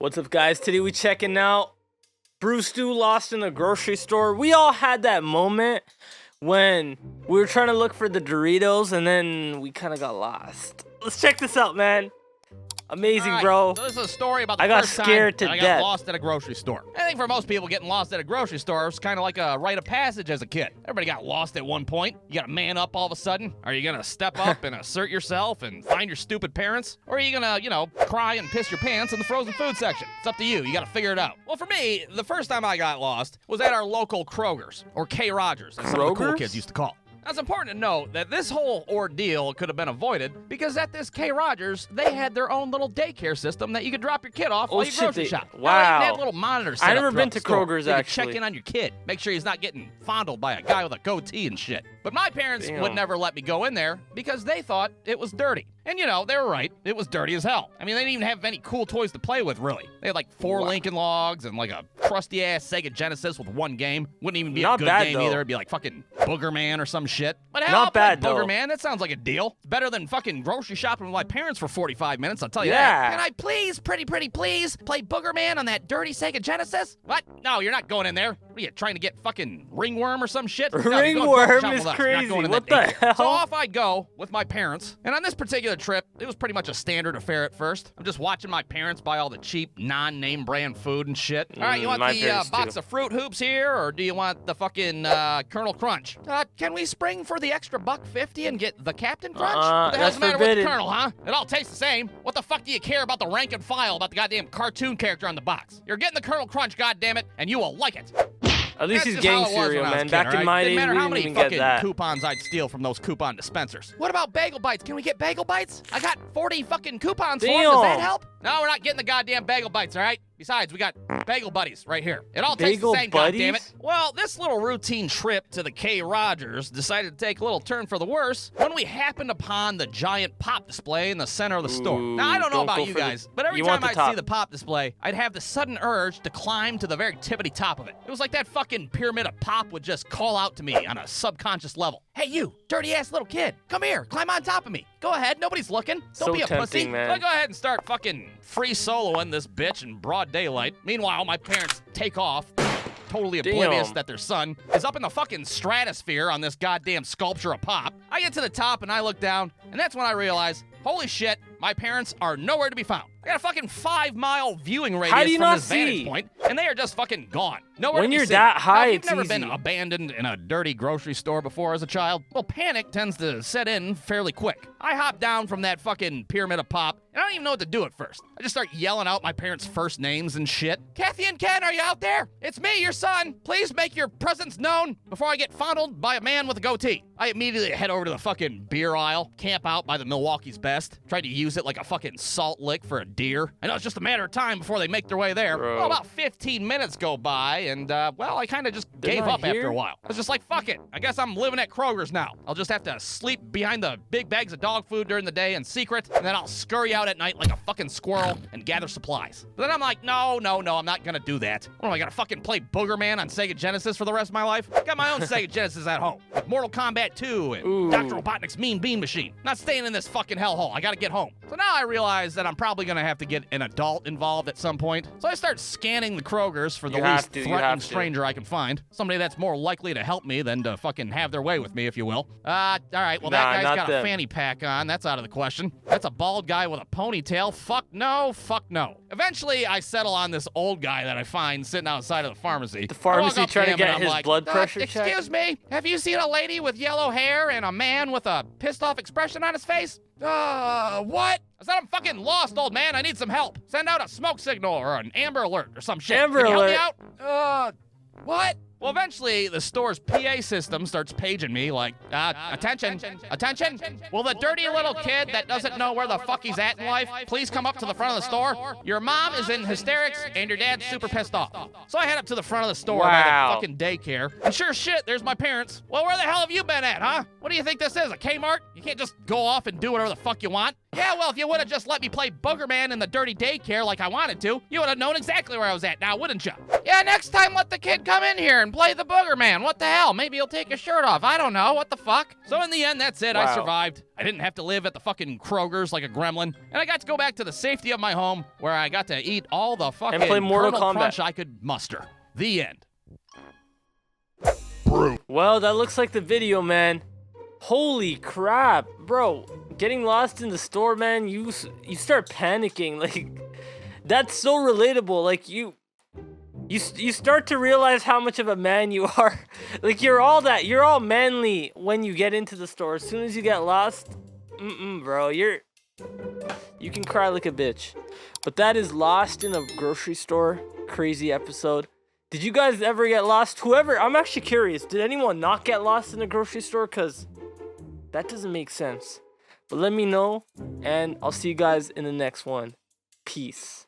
What's up, guys? Today we checking out Brewstew lost in the grocery store. We all had that moment when we were trying to look for the Doritos and then we kind of got lost. Let's check this out, man. Amazing, right, bro. So this is a story about the I got first scared time to I death. got lost at a grocery store. I think for most people, getting lost at a grocery store is kind of like a rite of passage as a kid. Everybody got lost at one point. You got to man up all of a sudden. Are you gonna step up and assert yourself and find your stupid parents, or are you gonna, cry and piss your pants in the frozen food section? It's up to you. You got to figure it out. Well, for me, the first time I got lost was at our local Kroger's, or K. Rogers, as some of the cool kids used to call it. Now, it's important to note that this whole ordeal could have been avoided because at this K. Rogers, they had their own little daycare system that you could drop your kid off while you grocery shop. Wow. They had little monitors set I've never up been throughout to the store Kroger's, so you could actually. check in on your kid. Make sure he's not getting fondled by a guy with a goatee and shit. But my parents would never let me go in there because they thought it was dirty. And, they were right. It was dirty as hell. I mean, they didn't even have any cool toys to play with, really. They had, like, 4 Lincoln Logs and, like, a crusty-ass Sega Genesis with 1 game. Wouldn't even be a good game either. It'd be, like, fucking Booger Man or some shit. But hell, I'll play Booger Man. That sounds like a deal. It's better than fucking grocery shopping with my parents for 45 minutes, I'll tell you that. Can I please, pretty please, play Booger Man on that dirty Sega Genesis? What? No, you're not going in there. What are you, trying to get fucking ringworm or some shit? Ringworm is crazy. What the hell? So off I'd go with my parents. And on this particular trip, it was pretty much a standard affair at first. I'm just watching my parents buy all the cheap, non-name brand food and shit. All right, you want the box of Fruit Hoops here, or do you want the fucking Colonel Crunch? Can we spring for the extra $1.50 and get the Captain Crunch? What the hell's the matter with the Colonel, huh? It all tastes the same. What the fuck do you care about the rank and file about the goddamn cartoon character on the box? You're getting the Colonel Crunch, goddammit, and you will like it. At least he's getting cereal, man. Back in my day, we didn't even get that. Coupons I'd steal from those coupon dispensers. What about Bagel Bites? Can we get Bagel Bites? I got 40 fucking coupons for them. Does that help? No, we're not getting the goddamn Bagel Bites, all right? Besides, we got Bagel Buddies right here. It all tastes the same, goddammit. Well, this little routine trip to the K. Rogers decided to take a little turn for the worse when we happened upon the giant pop display in the center of the store. Now, I don't know about you guys, but every time I'd see the pop display, I'd have the sudden urge to climb to the very tippity top of it. It was like that fucking pyramid of pop would just call out to me on a subconscious level. Hey, you, dirty-ass little kid, come here, climb on top of me. Go ahead, nobody's looking. Don't be a pussy. Man. So go ahead and start fucking free soloing this bitch in broad daylight. Meanwhile, my parents take off, totally oblivious that their son is up in the fucking stratosphere on this goddamn sculpture of pop. I get to the top and I look down, and that's when I realize, holy shit, my parents are nowhere to be found. I got a fucking 5-mile viewing radius from this vantage point, and they are just fucking gone. Nowhere to be seen. When you're that high, now, if you've never been abandoned in a dirty grocery store before as a child, well, panic tends to set in fairly quick. I hop down from that fucking pyramid of pop, and I don't even know what to do at first. I just start yelling out my parents' first names and shit. Kathy and Ken, are you out there? It's me, your son. Please make your presence known before I get fondled by a man with a goatee. I immediately head over to the fucking beer aisle, camp out by the Milwaukee's Best, try to use it like a fucking salt lick for a deer. I know it's just a matter of time before they make their way there. Well, about 15 minutes go by, and, I kind of just gave up after a while. I was just like, fuck it. I guess I'm living at Kroger's now. I'll just have to sleep behind the big bags of dog food during the day in secret, and then I'll scurry out at night like a fucking squirrel and gather supplies. But then I'm like, no, I'm not gonna do that. What am I gonna fucking play Booger Man on Sega Genesis for the rest of my life? I got my own Sega Genesis at home, with Mortal Kombat 2 and Dr. Robotnik's Mean Bean Machine. Not staying in this fucking hellhole. I gotta get home. So now I realize that I'm probably gonna have to get an adult involved at some point. So I start scanning the Kroger's for the least threatening stranger I can find. Somebody that's more likely to help me than to fucking have their way with me, if you will. All right, well, that guy's got a fanny pack on. That's out of the question. That's a bald guy with a ponytail. Fuck no. Eventually, I settle on this old guy that I find sitting outside of the pharmacy. The pharmacy trying to get his blood pressure checked? Excuse me, have you seen a lady with yellow hair and a man with a pissed off expression on his face? What? I said I'm fucking lost, old man. I need some help. Send out a smoke signal or an Amber Alert or some shit. Amber Alert. Can you help me out? What? Well, eventually, the store's PA system starts paging me like, attention. Will the dirty little kid that doesn't know where the fuck he's at in life please come up to the front of the store? Your mom is in hysterics and your dad's super pissed off. So I head up to the front of the store by the fucking daycare. And sure shit, there's my parents. Well, where the hell have you been at, huh? What do you think this is, a Kmart? You can't just go off and do whatever the fuck you want. Yeah, well, if you would have just let me play Boogerman in the dirty daycare like I wanted to, you would have known exactly where I was at now, wouldn't you? Yeah, next time let the kid come in here and play the Boogerman. What the hell? Maybe he'll take his shirt off. I don't know. What the fuck? So in the end, that's it. I Wow. survived. I didn't have to live at the fucking Kroger's like a gremlin. And I got to go back to the safety of my home where I got to eat all the fucking play Mortal Kernel Kombat. Crunch I could muster. The end. Well, that looks like the video, man. Holy crap, bro. Getting lost in the store, man, you start panicking. Like, that's so relatable. Like, you start to realize how much of a man you are. Like, you're all manly when you get into the store. As soon as you get lost, bro, you can cry like a bitch. But that is Lost in a Grocery Store. Crazy episode. Did you guys ever get lost? I'm actually curious. Did anyone not get lost in a grocery store? Because that doesn't make sense. But let me know, and I'll see you guys in the next one. Peace.